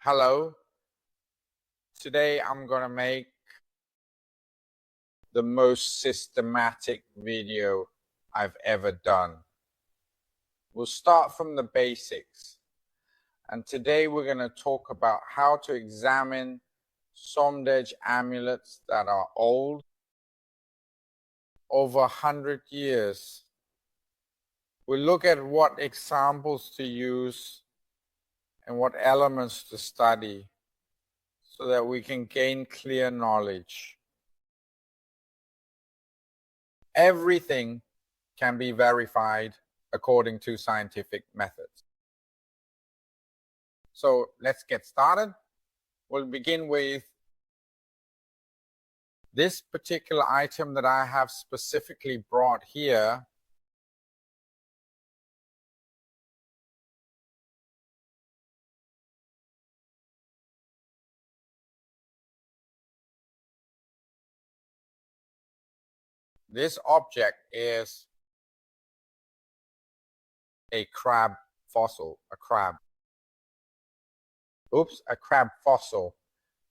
Hello, today I'm gonna make the most systematic video I've ever done. We'll start from the basics, and today we're gonna talk about how to examine Somdej amulets that are old, over 100 years. We'll look at what examples to use and what elements to study so that we can gain clear knowledge. Everything can be verified according to scientific methods. So let's get started. We'll begin with this particular item that I have specifically brought here. This object is a crab fossil, a crab fossil.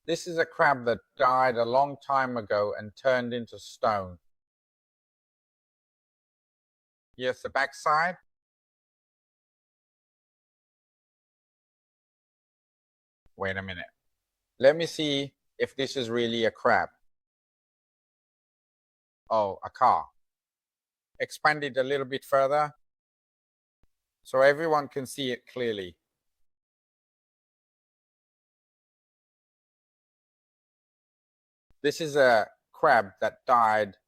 This is a crab that died a long time ago and turned into stone. Here's the back side. Wait a minute. Let me see if this is really a crab. Oh, a car. Expand it a little bit further so everyone can see it clearly. This is a crab that died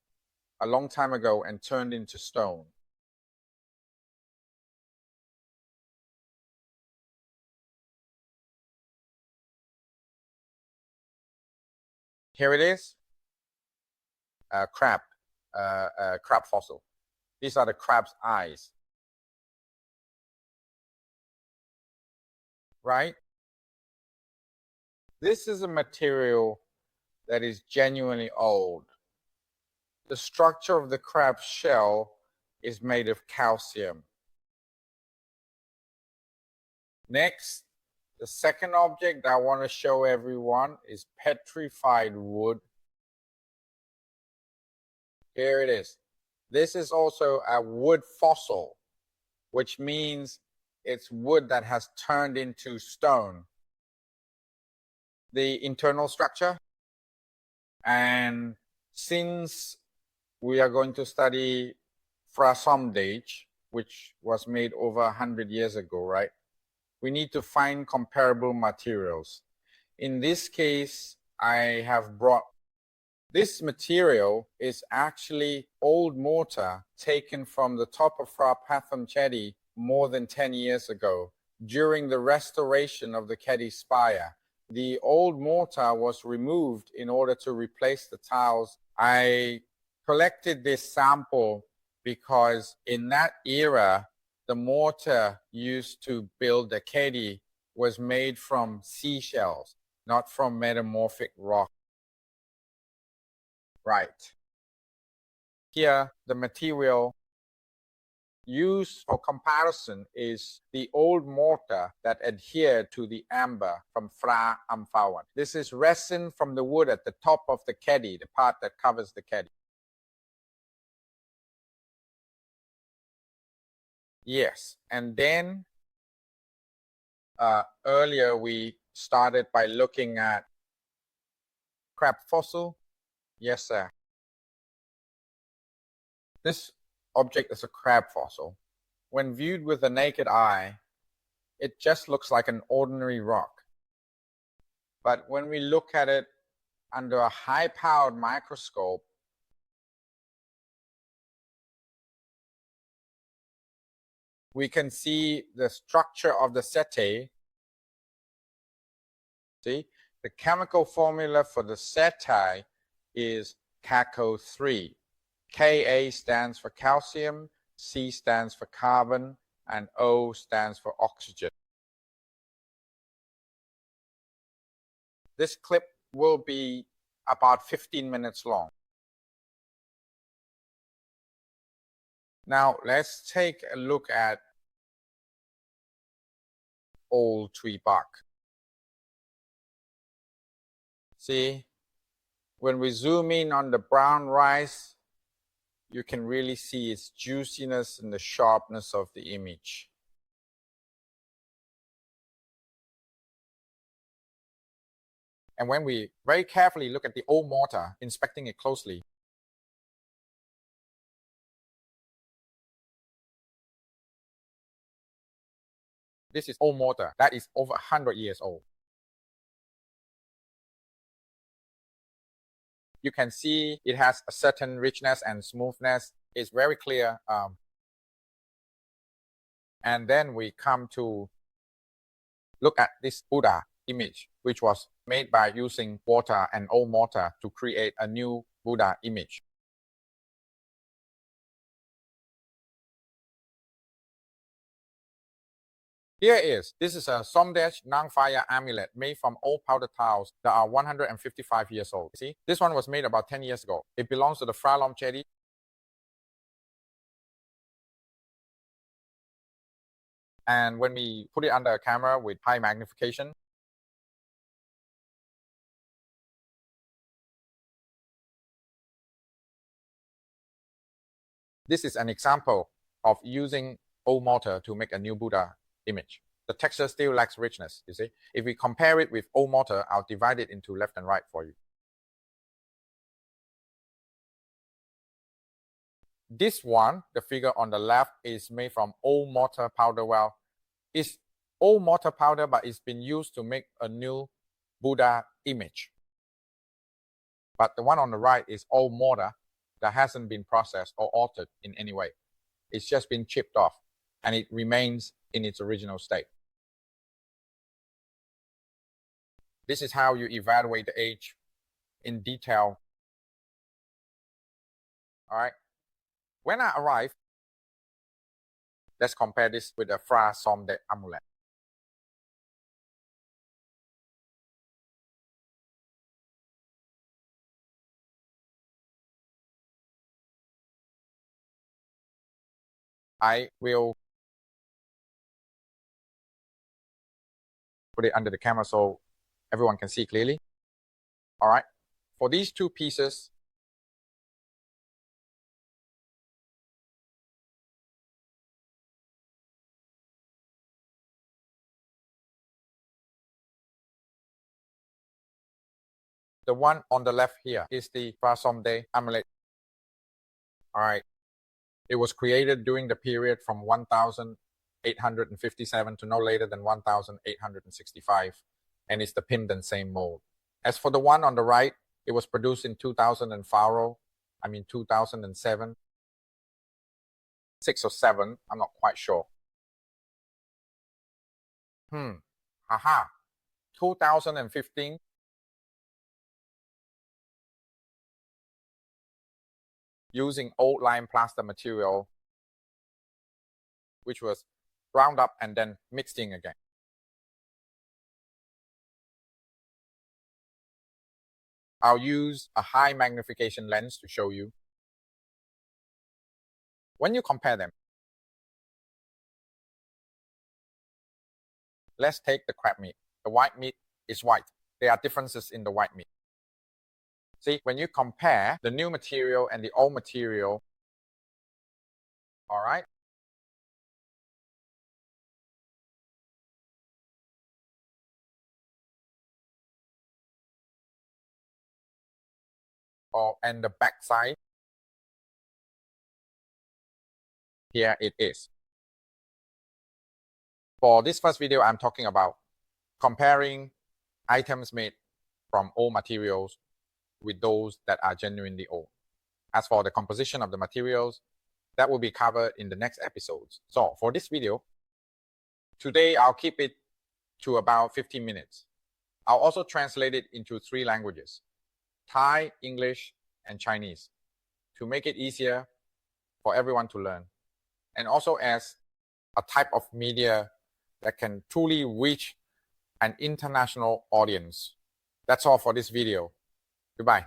a long time ago and turned into stone. Here it is, a crab fossil. These are the crab's eyes, right? This is a material that is genuinely old. The structure of the crab's shell is made of calcium. Next, the second object I want to show everyone is petrified wood. Here it is. This is also a wood fossil, which means it's wood that has turned into stone. The internal structure, and since we are going to study Phra Somdej, which was made over 100 years ago, right? We need to find comparable materials. In this case, I have brought this material is actually old mortar taken from the top of Phra Somdej more than 10 years ago during the restoration of the Kedi spire. The old mortar was removed in order to replace the tiles. I collected this sample because in that era, the mortar used to build the Kedi was made from seashells, not from metamorphic rock. Right. Here, the material used for comparison is the old mortar that adhered to the amber from Phra Somdej. This is resin from the wood at the top of the Kedi, the part that covers the Kedi. Yes, and then earlier we started by looking at crab fossil. Yes, sir. This object is a crab fossil. When viewed with the naked eye, it just looks like an ordinary rock. But when we look at it under a high-powered microscope, we can see the structure of the setae. See, the chemical formula for the setae is CaCO3. Ka stands for calcium, C stands for carbon, and O stands for oxygen. This clip will be about 15 minutes long. Now let's take a look at old tree bark. See, when we zoom in on the brown rice, you can really see its juiciness and the sharpness of the image. And when we very carefully look at the old mortar, inspecting it closely, this is old mortar that is over 100 years old. You can see it has a certain richness and smoothness. It's very clear. And then we come to look at this Buddha image, which was made by using water and old mortar to create a new Buddha image. Here is, this is a Somdej non-fire amulet made from old powder tiles that are 155 years old. See, this one was made about 10 years ago. It belongs to the Phra Somdej. And when we put it under a camera with high magnification, this is an example of using old mortar to make a new Buddha image. The texture still lacks richness, you see. If we compare it with old mortar, I'll divide it into left and right for you. This one, the figure on the left, is made from old mortar powder. Well, it's old mortar powder, but it's been used to make a new Buddha image. But the one on the right is old mortar that hasn't been processed or altered in any way. It's just been chipped off, and it remains in its original state. This is how you evaluate the age in detail. All right. When I arrived, let's compare this with the Phra Somdej amulet. I will put it under the camera so everyone can see clearly. All right. For these two pieces, the one on the left here is the Phra Somdej amulet. All right. It was created during the period from 1857 to no later than 1865, and it's the pinned and same mold. As for the one on the right, it was produced in 2007, 6 or 7, I'm not quite sure. Haha, 2015. Using old lime plaster material, which was ground up and then mixed in again. I'll use a high magnification lens to show you. When you compare them, let's take the crab meat. The white meat is white. There are differences in the white meat. See, when you compare the new material and the old material, all right, and the back side, here it is. For this first video, I'm talking about comparing items made from old materials with those that are genuinely old. As for the composition of the materials, that will be covered in the next episodes. So for this video, today I'll keep it to about 15 minutes. I'll also translate it into 3 languages, Thai, English, and Chinese, to make it easier for everyone to learn, and also as a type of media that can truly reach an international audience. That's all for this video. Goodbye.